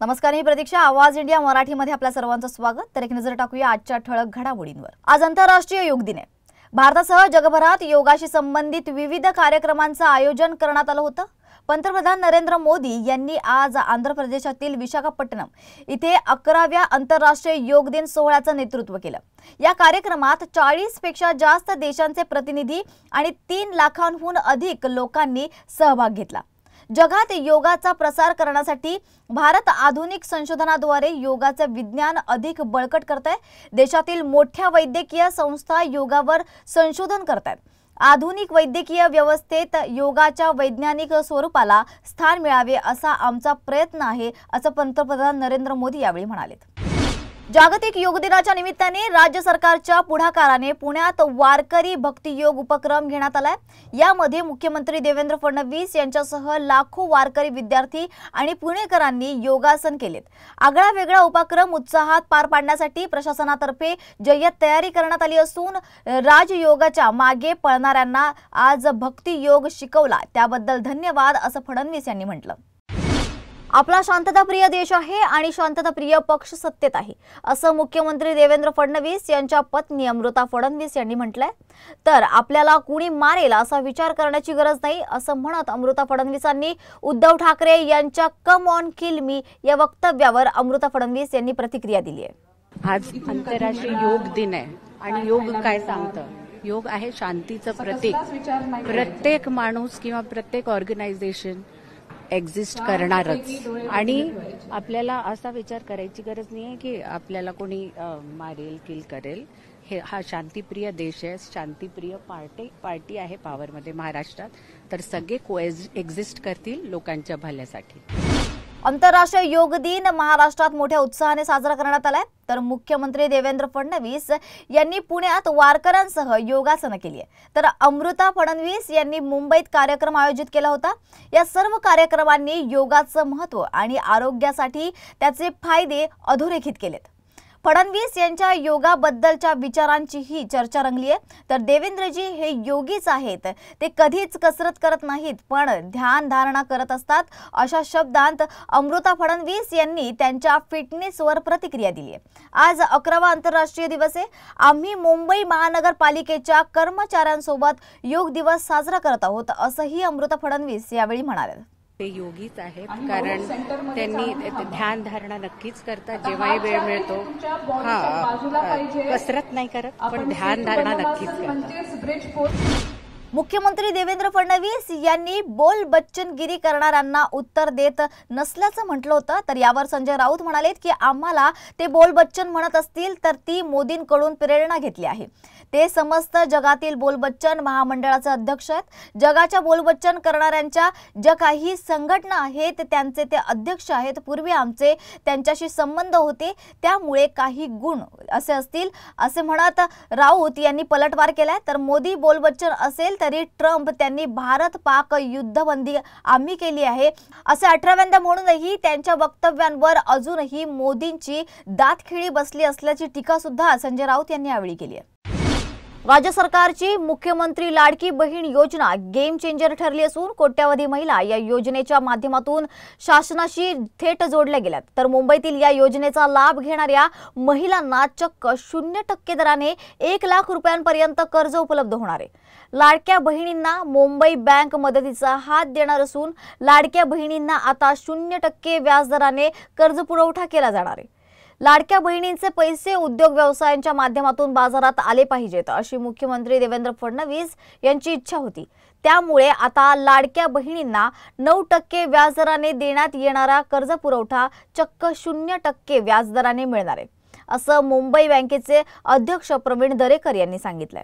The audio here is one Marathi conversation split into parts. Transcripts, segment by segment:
नमस्कार, मी प्रतीक्षा. आवाज इंडिया मराठीमध्ये आपल्या सर्वांचं स्वागत. तर एक नजर टाकूया आजच्या ठळक घडामोडींवर. आज आंतरराष्ट्रीय योग दिन आहे. भारतासह जगभरात योगाशी संबंधित विविध कार्यक्रमांचं आयोजन करण्यात आलं होतं. पंतप्रधान नरेंद्र मोदी यांनी आज आंध्र प्रदेशातील विशाखापट्टणम इथे 11व्या आंतरराष्ट्रीय योग दिन सोहळ्याचं नेतृत्व केलं. या कार्यक्रमात 40 पेक्षा जास्त देशांचे प्रतिनिधी आणि 3 लाखांहून अधिक लोकांनी सहभाग घेतला. जगात योगाचा प्रसार करण्यासाठी भारत आधुनिक संशोधनाद्वारे योगाचे विज्ञान अधिक बळकट करत आहे. देशातील मोठ्या वैद्यकीय संस्था योगावर संशोधन करत आहेत. आधुनिक वैद्यकीय व्यवस्थेत योगाच्या वैज्ञानिक स्वरूपाला स्थान मिळावे असा आमचा प्रयत्न आहे, असं पंतप्रधान नरेंद्र मोदी यावेळी म्हणाले. जागतिक योग दिनाच्या निमित्ताने राज्य सरकारच्या पुढाकाराने पुण्यात वारकरी भक्ती योग उपक्रम घेण्यात आलाय. यामध्ये मुख्यमंत्री देवेंद्र फडणवीस यांच्यासह लाखो वारकरी विद्यार्थी आणि पुणेकरांनी योगासन केलेत. आगळा वेगळा उपक्रम उत्साहात पार पाडण्यासाठी प्रशासनातर्फे जय्यत तयारी करण्यात आली असून राजयोगाच्या मागे पळणाऱ्यांना आज भक्ती योग शिकवला त्याबद्दल धन्यवाद, असं फडणवीस यांनी म्हटलं. आपला शांतताप्रिय देश आहे आणि शांतताप्रिय पक्ष सत्तेत आहे, असं मुख्यमंत्री देवेंद्र फडणवीस यांच्या पत्नी अमृता फडणवीस यांनी म्हटलंय. तर आपल्याला कुणी मारेल असा विचार करण्याची गरज नाही, असं म्हणत अमृता फडणवीसांनी उद्धव ठाकरे यांच्या कम ऑन किल मी या वक्तव्यावर अमृता फडणवीस यांनी प्रतिक्रिया दिली आहे. आज आंतरराष्ट्रीय योग दिन आहे आणि योग काय सांगतं? योग आहे शांतीचं प्रतीक. प्रत्येक माणूस किंवा प्रत्येक ऑर्गनायझेशन एक्झिस्ट करणारच आणि आपल्याला असा विचार करायची गरज नाही आहे की आपल्याला कोणी मारेल किल करेल. हा शांतीप्रिय देश आहे, शांतीप्रिय पार्टी आहे पॉवरमध्ये महाराष्ट्रात. तर सगळे एक्झिस्ट करतील लोकांच्या भल्यासाठी. आंतरराष्ट्रीय योग दिन महाराष्ट्रात मोठ्या उत्साहाने साजरा करण्यात आलाय. तर मुख्यमंत्री देवेंद्र फडणवीस यांनी पुण्यात वारकऱ्यांसह योगासनं केली आहे. तर अमृता फडणवीस यांनी मुंबईत कार्यक्रम आयोजित केला होता. या सर्व कार्यक्रमांनी योगाचं महत्त्व आणि आरोग्यासाठी त्याचे फायदे अधोरेखित केलेत. फडणवीस यांच्या योगाबद्दलच्या विचारांचीही चर्चा रंगली आहे. तर देवेंद्रजी हे योगीच आहेत, ते कधीच कसरत करत नाहीत पण ध्यान धारणा करत असतात, अशा शब्दांत अमृता फडणवीस यांनी त्यांच्या फिटनेसवर प्रतिक्रिया दिली आहे. आज 11वा आंतरराष्ट्रीय दिवस आहे. आम्ही मुंबई महानगरपालिकेच्या कर्मचाऱ्यांसोबत योग दिवस साजरा करत आहोत, असंही अमृता फडणवीस यावेळी म्हणाले. ते योगीच आहेत कारण त्यांनी ध्यान धारणा नक्कीच करतात जेव्हाही वेळ मिळतो. कसरत नाही करत पण ध्यान धारणा नक्कीच करतात. मुख्यमंत्री देवेंद्र फडणवीस यांनी बोल बच्चनगिरी करणाऱ्यांना उत्तर देत नसल्याचं म्हटलं होतं. तर यावर संजय राऊत म्हणालेत की आम्हाला ते बोल बच्चन म्हणत असतील तर ती मोदींकडून प्रेरणा घेतली आहे. ते समस्त जगातील बोलबच्चन महामंडळाचे अध्यक्ष आहेत. जगाच्या बोलबच्चन करणाऱ्यांच्या ज्या काही संघटना आहेत त्यांचे ते अध्यक्ष आहेत. पूर्वी आमचे त्यांच्याशी संबंध होते, त्यामुळे काही गुण असे असतील, असे म्हणत राऊत यांनी पलटवार केलाय. तर मोदी बोलबच्चन असेल तरी ट्रम्प त्यांनी भारत पाक युद्धबंदी आम्ही केली आहे असे 18व्यांदा म्हणूनही त्यांच्या वक्तव्यांवर अजूनही मोदींची दातखिळी बसली असल्याची टीका सुद्धा संजय राऊत यांनी यावेळी केली आहे. राज्य सरकारची मुख्यमंत्री लाडकी बहीण योजना गेम चेंजर ठरली असून कोट्यावधी महिला या योजनेच्या माध्यमातून शासनाशी थेट जोडल्या गेल्यात. तर मुंबईतील या योजनेचा लाभ घेणाऱ्या महिलांना चक्क 0% दराने 1 लाख रुपयांपर्यंत कर्ज उपलब्ध होणार आहे. लाडक्या बहिणींना मुंबई बँक मदतीचा हात देणार असून लाडक्या बहिणींना आता 0% व्याजदराने कर्ज पुरवठा केला जाणार आहे. लाडक्या बहिणींचे पैसे उद्योग व्यवसायांच्या माध्यमातून बाजारात आले पाहिजेत अशी मुख्यमंत्री देवेंद्र फडणवीस यांची इच्छा होती. त्यामुळे आता लाडक्या बहिणींना 9% व्याजदराने देण्यात येणारा कर्ज पुरवठा चक्क 0% व्याजदराने मिळणार आहे, असं मुंबई बँकेचे अध्यक्ष प्रवीण दरेकर यांनी सांगितलंय.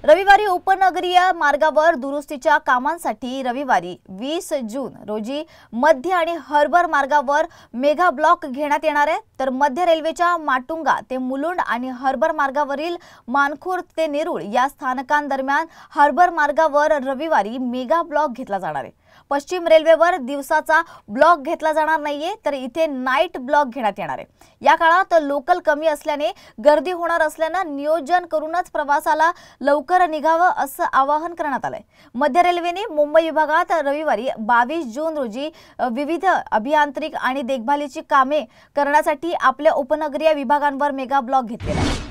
रविवारी उपनगरीय मार्गावर दुरुस्तीच्या कामांसाठी रविवारी 20 जून रोजी मध्य आणि हार्बर मार्गावर मेगा ब्लॉक घेण्यात येणार आहे. तर मध्य रेल्वेच्या माटुंगा ते मुलुंड आणि हार्बर मार्गावरील मानखुर्द ते नेरूळ या स्थानकांदरम्यान हार्बर मार्गावर रविवारी मेगा ब्लॉक घेतला जाणार आहे. पश्चिम रेल्वेवर दिवसाचा ब्लॉक घेतला जाणार नाहीये, तर इथे नाईट ब्लॉक घेण्यात येणार आहे। या काळात लोकल कमी असल्याने गर्दी होणार असल्यानं नियोजन करूनच प्रवासाला लवकर निघावं असं आवाहन करण्यात आलंय। मध्य रेल्वेने मुंबई विभागात रविवारी 22 जून रोजी विविध अभियांत्रिक आणि देखभालीची कामे करण्यासाठी आपल्या उपनगरीय विभागांवर मेगा ब्लॉक घेतलेला आहे।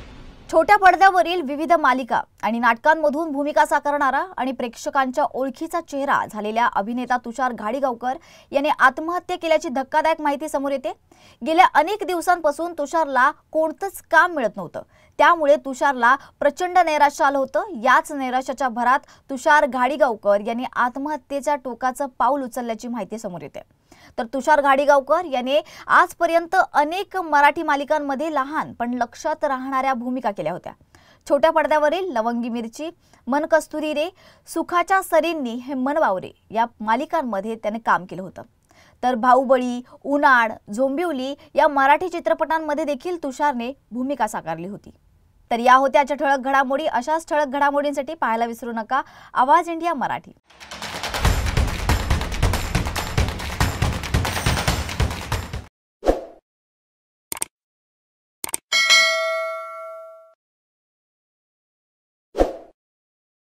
छोट्या पडद्यावरील विविध मालिका आणि नाटकांमधून भूमिका साकारणारा आणि प्रेक्षकांच्या ओळखीचा चेहरा झालेल्या अभिनेता तुषार घाडीगावकर याने आत्महत्या केल्याची धक्कादायक माहिती समोर येते। गेल्या अनेक दिवसांपासून तुषारला कोणतंच काम मिळत नव्हतं, त्यामुळे तुषारला प्रचंड नैराश्य आलं होतं। याच नैराश्याच्या भरात तुषार घाडीगावकर यांनी आत्महत्येच्या टोकाचं पाऊल उचलल्याची माहिती समोर येते। तर तुषार घाडीगावकर याने आजपर्यंत अनेक मराठी मालिकांमध्ये लहान पण लक्षात राहणाऱ्या भूमिका केल्या होत्या। छोट्या पडद्यावरील लवंगी मिरची, मन कस्तुरी रे, सुखाच्या सरींनी हे मन वावरे या मालिकांमध्ये त्याने काम केलं होतं। तर बाहुबली, उनाड, झोंबिवली या मराठी चित्रपटांमध्ये देखील तुषारने भूमिका साकारली होती। तर या होत्या आजच्या ठळक घडामोडी। अशाच ठळक घडामोडींसाठी पाहायला विसरू नका आवाज इंडिया मराठी।